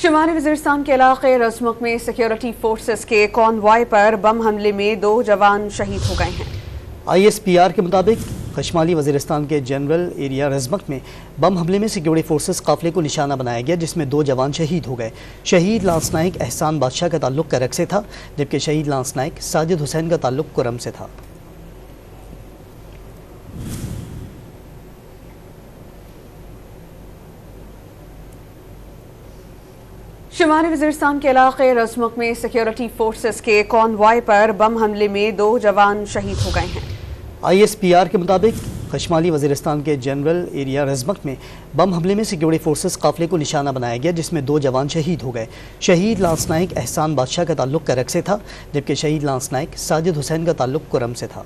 शुमाली वज़ीरिस्तान के इलाके रज़मुक में सिक्योरिटी फोर्सेस के कॉन्वॉय पर बम हमले में 2 जवान शहीद हो गए हैं। ISPR के मुताबिक शुमाली वज़ीरिस्तान के जनरल एरिया रज़मुक में बम हमले में सिक्योरिटी फोर्सेस काफिले को निशाना बनाया गया, जिसमें 2 जवान शहीद हो गए। शहीद लांस नाइक एहसान बादशाह का ताल्लुक करक से था, जबकि शहीद लांस नाइक साजिद हुसैन का ताल्लुक कुरम से था। शुमाली वज़ीरिस्तान के इलाके रज़मुक में सिक्योरिटी फोर्सेस के कॉन्वॉय पर बम हमले में 2 जवान शहीद हो गए हैं। ISPR के मुताबिक शुमाली वज़ीरिस्तान के जनरल एरिया रज़मुक में बम हमले में सिक्योरिटी फोर्सेस काफिले को निशाना बनाया गया, जिसमें 2 जवान शहीद हो गए। शहीद लांस नाइक एहसान बादशाह का ताल्लुक करक से था, जबकि शहीद लांस नाइक साजिद हुसैन का ताल्लुक कुरम से था।